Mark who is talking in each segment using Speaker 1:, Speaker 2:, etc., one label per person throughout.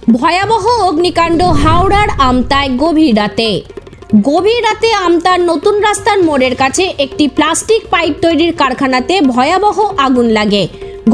Speaker 1: ভয়াবহ অগ্নিকাণ্ড হাওড়ার আমতায় গভীর রাতে আমতার নতুন রাস্তার মোড়ের কাছে একটি প্লাস্টিক পাইপ তৈরির কারখানাতে ভয়াবহ আগুন লাগে।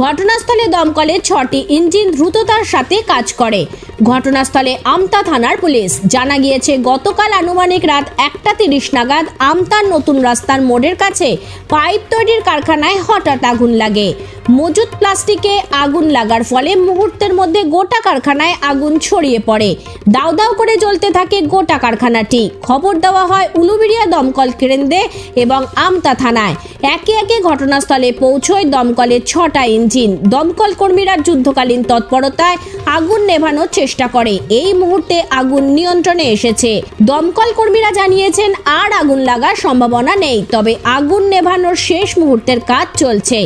Speaker 1: ঘটনাস্থলে দমকলের 6টি ইঞ্জিন দ্রুততার সাথে কাজ করে। ঘটনাস্থলে আমতা থানার পুলিশ। জানা গিয়েছে গতকাল আনুমানিক রাত 1:30 নাগাদ আমতার নতুন রাস্তার মোড়ের কাছে পাইপ তৈরির কারখানায় হঠাৎ আগুন লাগে। মজুত প্লাস্টিকে আগুন লাগার ফলে মুহূর্তের মধ্যে গোটা কারখানায় আগুন ছড়িয়ে পড়ে। দাউ দাউ করে জ্বলতে থাকে গোটা কারখানাটি। খবর দেওয়া হয় উলুবেড়িয়া দমকল কেন্দ্রে এবং আমতা থানায়। একে একে ঘটনাস্থলে পৌঁছয় দমকলের 6টা ইঞ্জিন। দমকল কর্মীরা যুদ্ধকালীন তৎপরতায় আগুন নেভানোর চেষ্টা করে। এই মুহূর্তে আগুন নিয়ন্ত্রণে এসেছে। দমকল কর্মীরা জানিয়েছেন আর আগুন লাগার সম্ভাবনা নেই, তবে আগুন নেভানোর শেষ মুহূর্তের কাজ চলছে।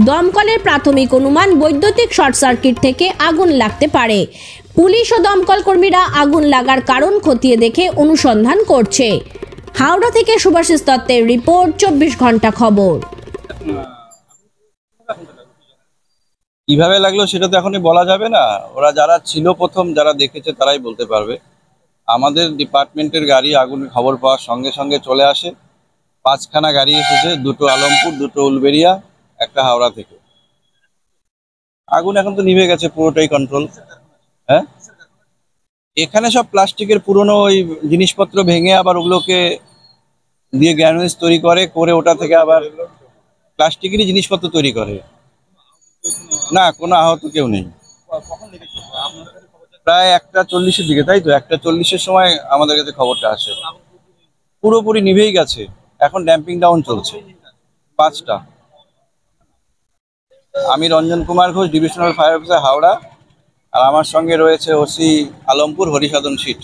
Speaker 1: দমকলের প্রাথমিক অনুমান বৈদ্যুতিক শর্ট সার্কিট থেকে আগুন লাগতে পারে। পুলিশ ও দমকল কর্মীরা আগুন লাগার কারণ খতিয়ে দেখে অনুসন্ধান করছে। হাওড়া থেকে শুভাশিস দত্তের রিপোর্ট, 24 ঘন্টা খবর।
Speaker 2: কিভাবে লাগলো সেটা তো এখনই বলা যাবে না। ওরা যারা ছিল প্রথম, যারা দেখেছে তারাই বলতে পারবে। আমাদের ডিপার্টমেন্টের গাড়ি আগুন খবর পাওয়ার সঙ্গে সঙ্গে চলে আসে। 5খানা গাড়ি এসেছে, 2টো আলমপুর, 2টো উলবেড়িয়া, একটা হাওড়া থেকে। আগুন এখন তো নিভে গেছে, পুরোটাই কন্ট্রোল। হ্যাঁ, এখানে সব প্লাস্টিকের পুরনো ওই জিনিসপত্র ভেঙে আবার ওগুলোকে দিয়ে গ্যানুয়েজ তৈরি করে ওটা থেকে আবার প্লাস্টিকেরই জিনিসপত্র তৈরি করে। না, কোনো আহত কেউ নেই। প্রায় 1:40-এর দিকে, তাই তো 1:40-এর সময় আমাদের কাছে খবরটা আসে। পুরোপুরি নিভেই গেছে, এখন ড্যাম্পিং ডাউন চলছে। 5টা। আমি Ranjan Kumar Ghosh, divisional fire officer Howrah, আর আমার সঙ্গে রয়েছে ওসি আলমপুর হরিসাধন সিট।